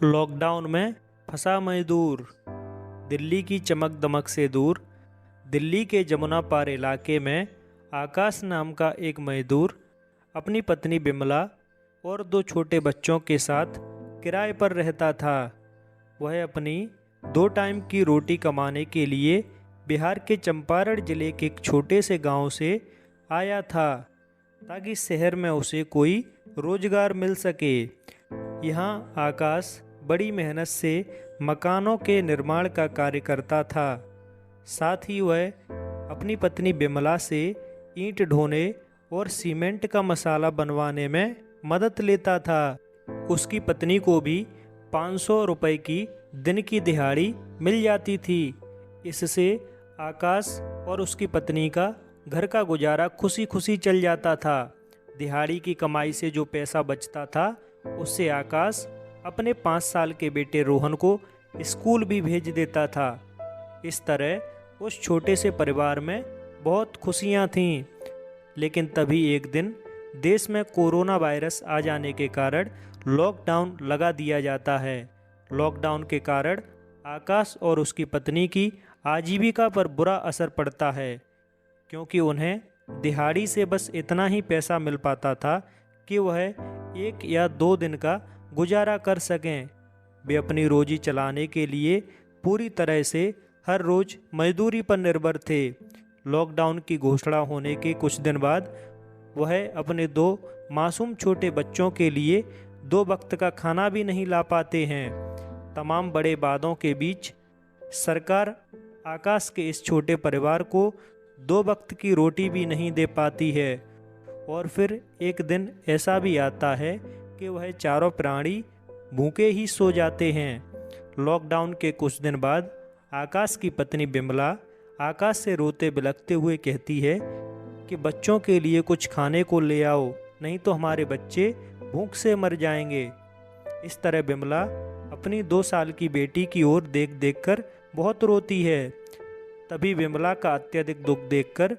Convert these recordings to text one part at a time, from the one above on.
Lockdown में फंसा मजदूर। दिल्ली की चमक दमक से दूर दिल्ली के जमुना पार इलाके में आकाश नाम का एक मजदूर अपनी पत्नी बिमला और दो छोटे बच्चों के साथ किराए पर रहता था। वह अपनी 2 टाइम की रोटी कमाने के लिए बिहार के चंपारण जिले के एक छोटे से गांव से आया था ताकि शहर में उसे कोई रोजगार मिल सके। यहाँ आकाश बड़ी मेहनत से मकानों के निर्माण का कार्य करता था। साथ ही वह अपनी पत्नी बिमला से ईंट ढोने और सीमेंट का मसाला बनवाने में मदद लेता था। उसकी पत्नी को भी 500 रुपए की दिन की दिहाड़ी मिल जाती थी। इससे आकाश और उसकी पत्नी का घर का गुजारा खुशी खुशी चल जाता था। दिहाड़ी की कमाई से जो पैसा बचता था उससे आकाश अपने 5 साल के बेटे रोहन को स्कूल भी भेज देता था। इस तरह उस छोटे से परिवार में बहुत खुशियां थीं। लेकिन तभी एक दिन देश में कोरोना वायरस आ जाने के कारण लॉकडाउन लगा दिया जाता है। लॉकडाउन के कारण आकाश और उसकी पत्नी की आजीविका पर बुरा असर पड़ता है, क्योंकि उन्हें दिहाड़ी से बस इतना ही पैसा मिल पाता था कि वह 1 या 2 दिन का गुजारा कर सकें। वे अपनी रोजी चलाने के लिए पूरी तरह से हर रोज मजदूरी पर निर्भर थे। लॉकडाउन की घोषणा होने के कुछ दिन बाद वह अपने 2 मासूम छोटे बच्चों के लिए 2 वक्त का खाना भी नहीं ला पाते हैं। तमाम बड़े वादों के बीच सरकार आकाश के इस छोटे परिवार को 2 वक्त की रोटी भी नहीं दे पाती है। और फिर एक दिन ऐसा भी आता है कि वह चारों प्राणी भूखे ही सो जाते हैं। लॉकडाउन के कुछ दिन बाद आकाश की पत्नी बिमला आकाश से रोते बिलखते हुए कहती है कि बच्चों के लिए कुछ खाने को ले आओ, नहीं तो हमारे बच्चे भूख से मर जाएंगे। इस तरह बिमला अपनी 2 साल की बेटी की ओर देख देख कर बहुत रोती है। तभी बिमला का अत्यधिक दुख देखकर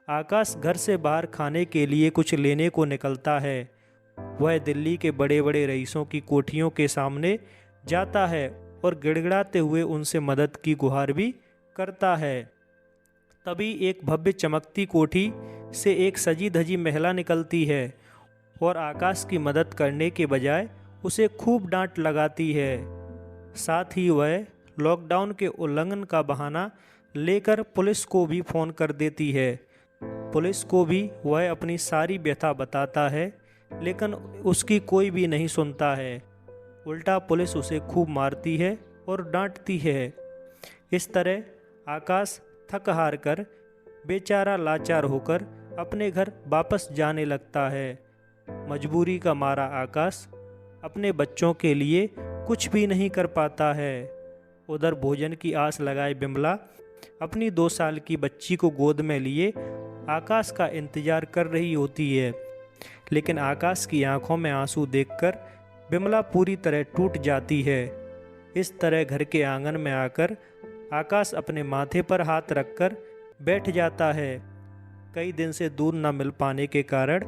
आकाश घर से बाहर खाने के लिए कुछ लेने को निकलता है। वह दिल्ली के बड़े बड़े रईसों की कोठियों के सामने जाता है और गिड़गिड़ाते हुए उनसे मदद की गुहार भी करता है। तभी एक भव्य चमकती कोठी से एक सजी धजी महिला निकलती है और आकाश की मदद करने के बजाय उसे खूब डांट लगाती है। साथ ही वह लॉकडाउन के उल्लंघन का बहाना लेकर पुलिस को भी फ़ोन कर देती है। पुलिस को भी वह अपनी सारी व्यथा बताता है, लेकिन उसकी कोई भी नहीं सुनता है। उल्टा पुलिस उसे खूब मारती है और डांटती है। इस तरह आकाश थक हार कर बेचारा लाचार होकर अपने घर वापस जाने लगता है। मजबूरी का मारा आकाश अपने बच्चों के लिए कुछ भी नहीं कर पाता है। उधर भोजन की आस लगाए बिमला अपनी 2 साल की बच्ची को गोद में लिए आकाश का इंतजार कर रही होती है। लेकिन आकाश की आंखों में आंसू देखकर बिमला पूरी तरह टूट जाती है। इस तरह घर के आंगन में आकर आकाश अपने माथे पर हाथ रखकर बैठ जाता है। कई दिन से दूध न मिल पाने के कारण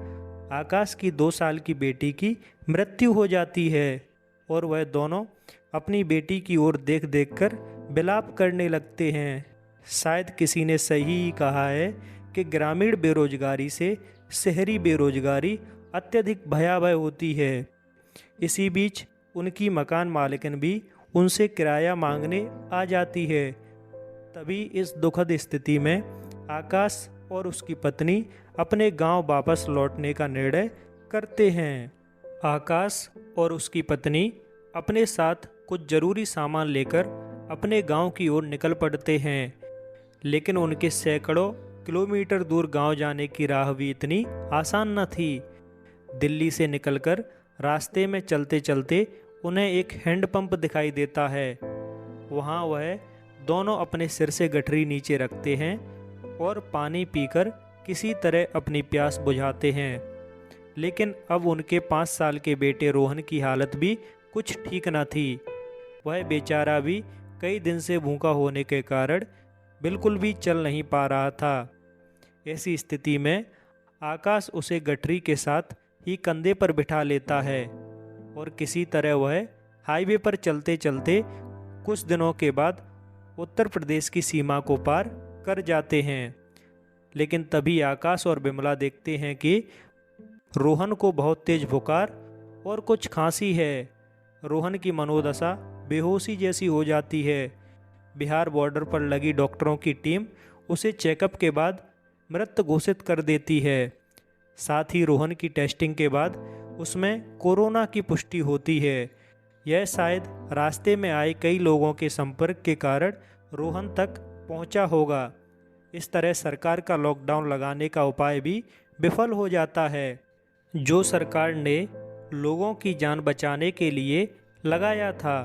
आकाश की 2 साल की बेटी की मृत्यु हो जाती है और वह दोनों अपनी बेटी की ओर देख देख कर विलाप करने लगते हैं। शायद किसी ने सही ही कहा है कि ग्रामीण बेरोजगारी से शहरी बेरोजगारी अत्यधिक भयावह होती है। इसी बीच उनकी मकान मालिकन भी उनसे किराया मांगने आ जाती है। तभी इस दुखद स्थिति में आकाश और उसकी पत्नी अपने गांव वापस लौटने का निर्णय करते हैं। आकाश और उसकी पत्नी अपने साथ कुछ ज़रूरी सामान लेकर अपने गांव की ओर निकल पड़ते हैं। लेकिन उनके सैकड़ों किलोमीटर दूर गांव जाने की राह भी इतनी आसान न थी। दिल्ली से निकलकर रास्ते में चलते चलते उन्हें एक हैंडपंप दिखाई देता है। वहां वह दोनों अपने सिर से गठरी नीचे रखते हैं और पानी पीकर किसी तरह अपनी प्यास बुझाते हैं। लेकिन अब उनके 5 साल के बेटे रोहन की हालत भी कुछ ठीक न थी। वह बेचारा भी कई दिन से भूखा होने के कारण बिल्कुल भी चल नहीं पा रहा था। ऐसी स्थिति में आकाश उसे गठरी के साथ ही कंधे पर बिठा लेता है और किसी तरह वह हाईवे पर चलते चलते कुछ दिनों के बाद उत्तर प्रदेश की सीमा को पार कर जाते हैं। लेकिन तभी आकाश और बिमला देखते हैं कि रोहन को बहुत तेज बुखार और कुछ खांसी है। रोहन की मनोदशा बेहोशी जैसी हो जाती है। बिहार बॉर्डर पर लगी डॉक्टरों की टीम उसे चेकअप के बाद मृत घोषित कर देती है। साथ ही रोहन की टेस्टिंग के बाद उसमें कोरोना की पुष्टि होती है। यह शायद रास्ते में आए कई लोगों के संपर्क के कारण रोहन तक पहुंचा होगा। इस तरह सरकार का लॉकडाउन लगाने का उपाय भी विफल हो जाता है, जो सरकार ने लोगों की जान बचाने के लिए लगाया था।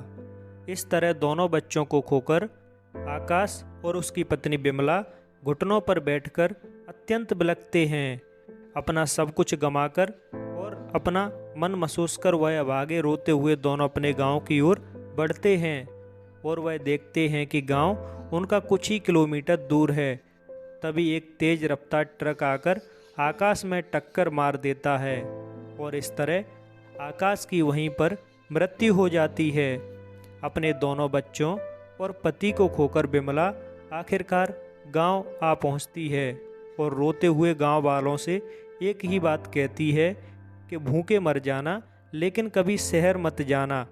इस तरह दोनों बच्चों को खोकर आकाश और उसकी पत्नी बिमला घुटनों पर बैठकर अत्यंत बिलखते हैं। अपना सब कुछ गंवाकर और अपना मन महसूस कर वह अब आगे रोते हुए दोनों अपने गांव की ओर बढ़ते हैं और वह देखते हैं कि गांव उनका कुछ ही किलोमीटर दूर है। तभी एक तेज रफ्तार ट्रक आकर आकाश में टक्कर मार देता है और इस तरह आकाश की वहीं पर मृत्यु हो जाती है। अपने दोनों बच्चों और पति को खोकर बिमला आखिरकार गांव आ पहुंचती है और रोते हुए गांव वालों से एक ही बात कहती है कि भूखे मर जाना, लेकिन कभी शहर मत जाना।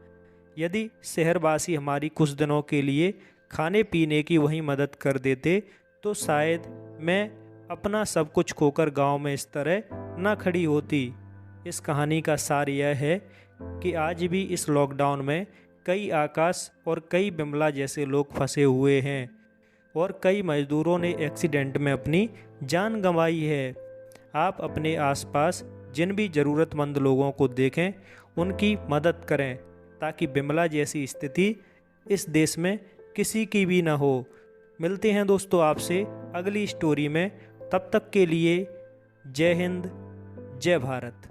यदि शहरवासी हमारी कुछ दिनों के लिए खाने पीने की वहीं मदद कर देते तो शायद मैं अपना सब कुछ खोकर गांव में इस तरह ना खड़ी होती। इस कहानी का सार यह है कि आज भी इस लॉकडाउन में कई आकाश और कई बिमला जैसे लोग फंसे हुए हैं और कई मजदूरों ने एक्सीडेंट में अपनी जान गंवाई है। आप अपने आसपास जिन भी ज़रूरतमंद लोगों को देखें उनकी मदद करें ताकि बिमला जैसी स्थिति इस देश में किसी की भी ना हो। मिलते हैं दोस्तों आपसे अगली स्टोरी में। तब तक के लिए जय हिंद, जय भारत।